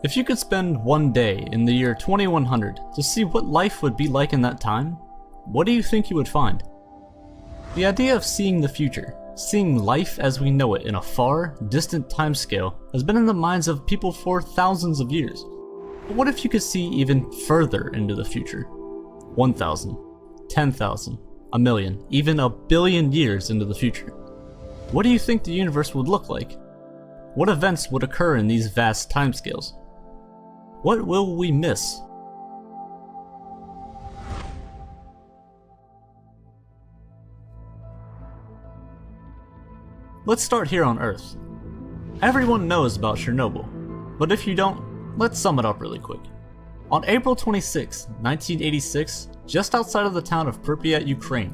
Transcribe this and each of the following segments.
If you could spend one day in the year 2100 to see what life would be like in that time, what do you think you would find? The idea of seeing the future, seeing life as we know it in a far, distant timescale, has been in the minds of people for thousands of years. But what if you could see even further into the future? 1,000, 10,000, a million, even a billion years into the future. What do you think the universe would look like? What events would occur in these vast timescales? What will we miss? Let's start here on Earth. Everyone knows about Chernobyl, but if you don't, let's sum it up really quick. On April 26, 1986, just outside of the town of Pripyat, Ukraine,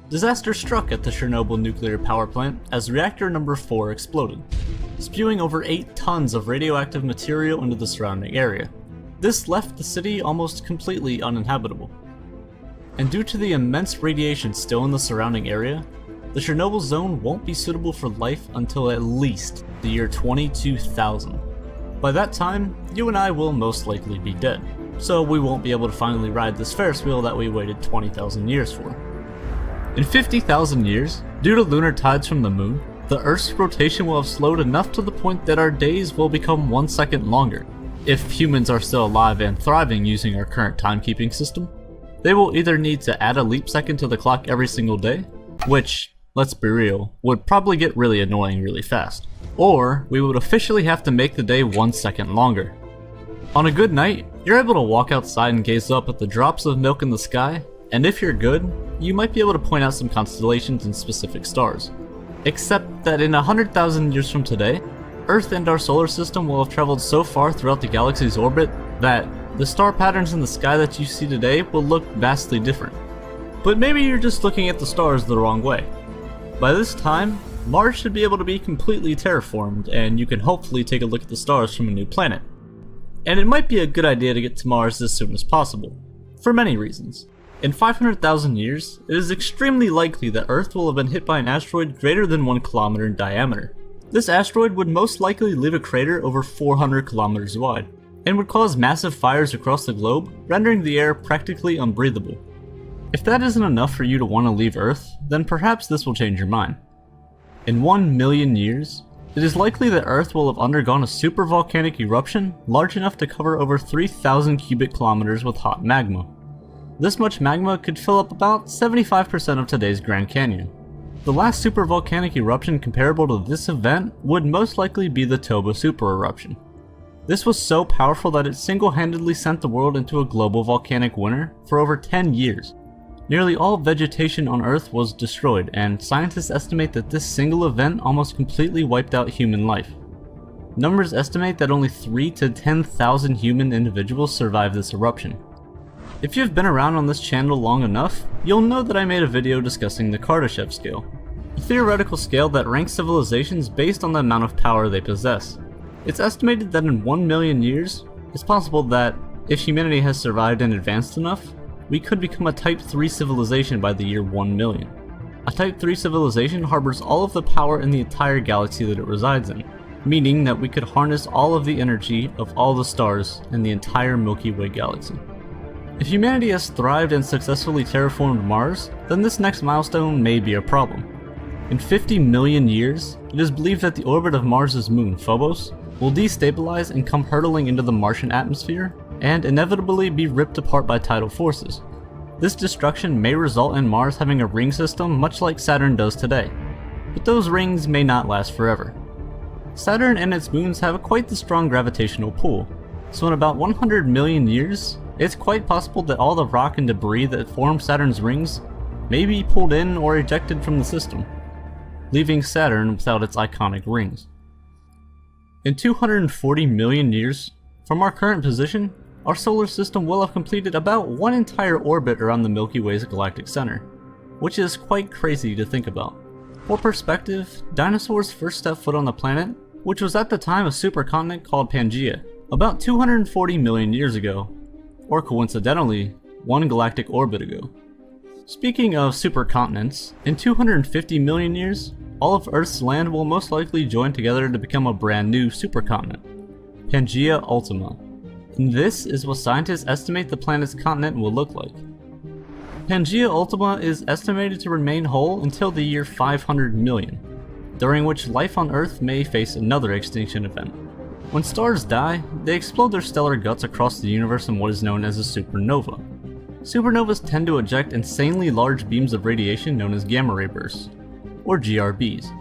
disaster struck at the Chernobyl nuclear power plant as reactor number 4 exploded, spewing over 8 tons of radioactive material into the surrounding area. This left the city almost completely uninhabitable. And due to the immense radiation still in the surrounding area, the Chernobyl zone won't be suitable for life until at least the year 22,000. By that time, you and I will most likely be dead, so we won't be able to finally ride this Ferris wheel that we waited 20,000 years for. In 50,000 years, due to lunar tides from the moon, the Earth's rotation will have slowed enough to the point that our days will become 1 second longer. If humans are still alive and thriving using our current timekeeping system, they will either need to add a leap second to the clock every single day, which, let's be real, would probably get really annoying really fast, or we would officially have to make the day 1 second longer. On a good night, you're able to walk outside and gaze up at the drops of milk in the sky, and if you're good, you might be able to point out some constellations and specific stars. Except that in 100,000 years from today, Earth and our solar system will have traveled so far throughout the galaxy's orbit that the star patterns in the sky that you see today will look vastly different. But maybe you're just looking at the stars the wrong way. By this time, Mars should be able to be completely terraformed, and you can hopefully take a look at the stars from a new planet. And it might be a good idea to get to Mars as soon as possible, for many reasons. In 500,000 years, it is extremely likely that Earth will have been hit by an asteroid greater than 1 kilometer in diameter. This asteroid would most likely leave a crater over 400 kilometers wide, and would cause massive fires across the globe, rendering the air practically unbreathable. If that isn't enough for you to want to leave Earth, then perhaps this will change your mind. In 1 million years, it is likely that Earth will have undergone a supervolcanic eruption large enough to cover over 3,000 cubic kilometers with hot magma. This much magma could fill up about 75% of today's Grand Canyon. The last supervolcanic eruption comparable to this event would most likely be the Toba supereruption. This was so powerful that it single-handedly sent the world into a global volcanic winter for over 10 years. Nearly all vegetation on Earth was destroyed, and scientists estimate that this single event almost completely wiped out human life. Numbers estimate that only 3 to 10,000 human individuals survived this eruption. If you've been around on this channel long enough, you'll know that I made a video discussing the Kardashev scale, a theoretical scale that ranks civilizations based on the amount of power they possess. It's estimated that in 1 million years, it's possible that, if humanity has survived and advanced enough, we could become a Type 3 civilization by the year 1 million. A Type 3 civilization harbors all of the power in the entire galaxy that it resides in, meaning that we could harness all of the energy of all the stars in the entire Milky Way galaxy. If humanity has thrived and successfully terraformed Mars, then this next milestone may be a problem. In 50 million years, it is believed that the orbit of Mars's moon, Phobos, will destabilize and come hurtling into the Martian atmosphere, and inevitably be ripped apart by tidal forces. This destruction may result in Mars having a ring system much like Saturn does today, but those rings may not last forever. Saturn and its moons have quite the strong gravitational pull, so in about 100 million years, it's quite possible that all the rock and debris that form Saturn's rings may be pulled in or ejected from the system, leaving Saturn without its iconic rings. In 240 million years, from our current position, our solar system will have completed about 1 entire orbit around the Milky Way's galactic center, which is quite crazy to think about. For perspective, dinosaurs first stepped foot on the planet, which was at the time a supercontinent called Pangaea, about 240 million years ago, or coincidentally, 1 galactic orbit ago. Speaking of supercontinents, in 250 million years, all of Earth's land will most likely join together to become a brand new supercontinent. Pangaea Ultima, and this is what scientists estimate the planet's continent will look like. Pangaea Ultima is estimated to remain whole until the year 500 million, during which life on Earth may face another extinction event. When stars die, they explode their stellar guts across the universe in what is known as a supernova. Supernovas tend to eject insanely large beams of radiation known as gamma ray bursts, or GRBs.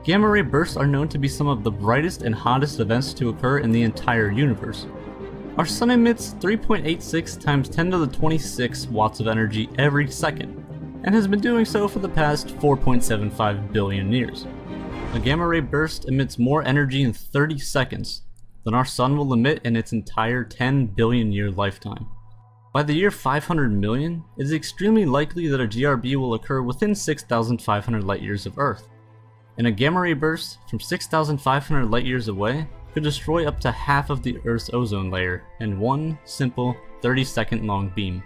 Gamma ray bursts are known to be some of the brightest and hottest events to occur in the entire universe. Our sun emits 3.86 times 10 to the 26 watts of energy every second, and has been doing so for the past 4.75 billion years. A gamma ray burst emits more energy in 30 seconds than our sun will emit in its entire 10 billion year lifetime. By the year 500 million, it is extremely likely that a GRB will occur within 6,500 light years of Earth, and a gamma ray burst from 6,500 light years away could destroy up to half of the Earth's ozone layer in one simple 30-second long beam.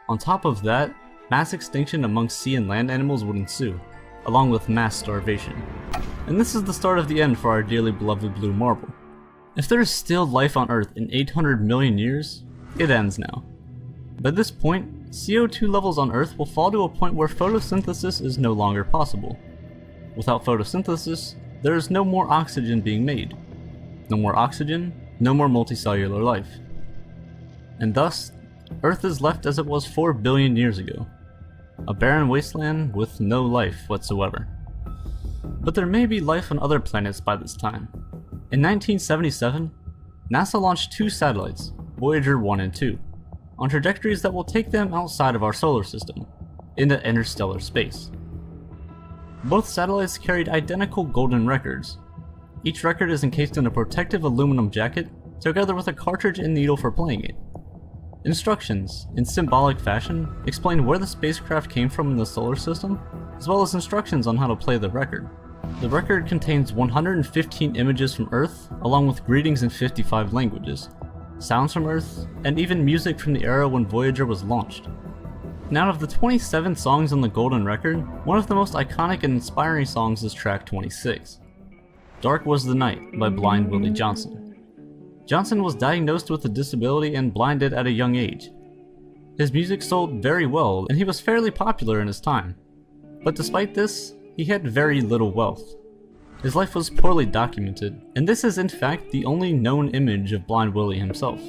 On top of that, mass extinction among sea and land animals would ensue, along with mass starvation. And this is the start of the end for our dearly beloved blue marble. If there is still life on Earth in 800 million years, it ends now. By this point, CO2 levels on Earth will fall to a point where photosynthesis is no longer possible. Without photosynthesis, there is no more oxygen being made. No more oxygen, no more multicellular life. And thus, Earth is left as it was 4 billion years ago. A barren wasteland with no life whatsoever. But there may be life on other planets by this time. In 1977, NASA launched 2 satellites, Voyager 1 and 2, on trajectories that will take them outside of our solar system, into interstellar space. Both satellites carried identical golden records. Each record is encased in a protective aluminum jacket, together with a cartridge and needle for playing it. Instructions, in symbolic fashion, explain where the spacecraft came from in the solar system, as well as instructions on how to play the record. The record contains 115 images from Earth, along with greetings in 55 languages, sounds from Earth, and even music from the era when Voyager was launched. And out of the 27 songs on the golden record, one of the most iconic and inspiring songs is track 26. Dark Was the Night by Blind Willie Johnson. Johnson was diagnosed with a disability and blinded at a young age. His music sold very well, and he was fairly popular in his time. But despite this, he had very little wealth. His life was poorly documented, and this is in fact the only known image of Blind Willie himself.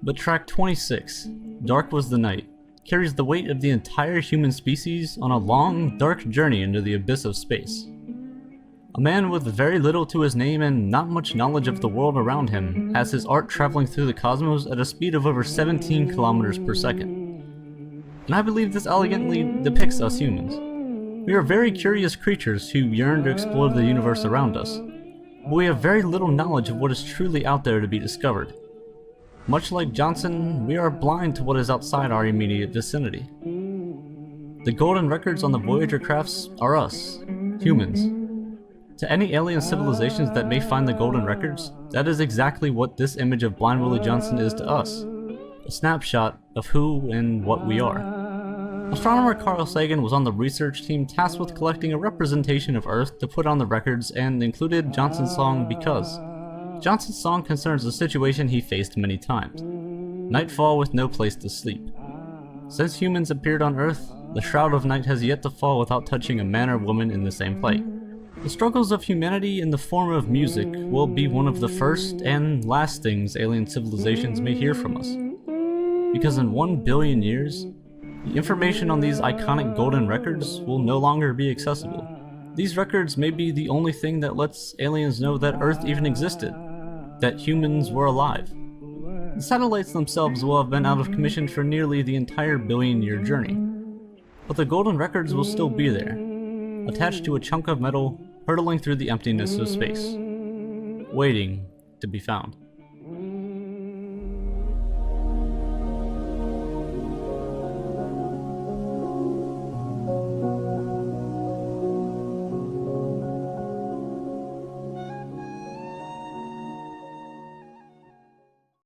But track 26, Dark Was the Night, carries the weight of the entire human species on a long, dark journey into the abyss of space. A man with very little to his name and not much knowledge of the world around him has his art traveling through the cosmos at a speed of over 17 kilometers per second. And I believe this elegantly depicts us humans. We are very curious creatures who yearn to explore the universe around us, but we have very little knowledge of what is truly out there to be discovered. Much like Johnson, we are blind to what is outside our immediate vicinity. The golden records on the Voyager crafts are us, humans. To any alien civilizations that may find the golden records, that is exactly what this image of Blind Willie Johnson is to us. A snapshot of who and what we are. Astronomer Carl Sagan was on the research team tasked with collecting a representation of Earth to put on the records and included Johnson's song Because. Johnson's song concerns a situation he faced many times. Nightfall with no place to sleep. Since humans appeared on Earth, the shroud of night has yet to fall without touching a man or woman in the same plight. The struggles of humanity in the form of music will be one of the first and last things alien civilizations may hear from us. Because in 1 billion years, the information on these iconic golden records will no longer be accessible. These records may be the only thing that lets aliens know that Earth even existed, that humans were alive. The satellites themselves will have been out of commission for nearly the entire billion-year journey. But the golden records will still be there, attached to a chunk of metal hurtling through the emptiness of space, waiting to be found.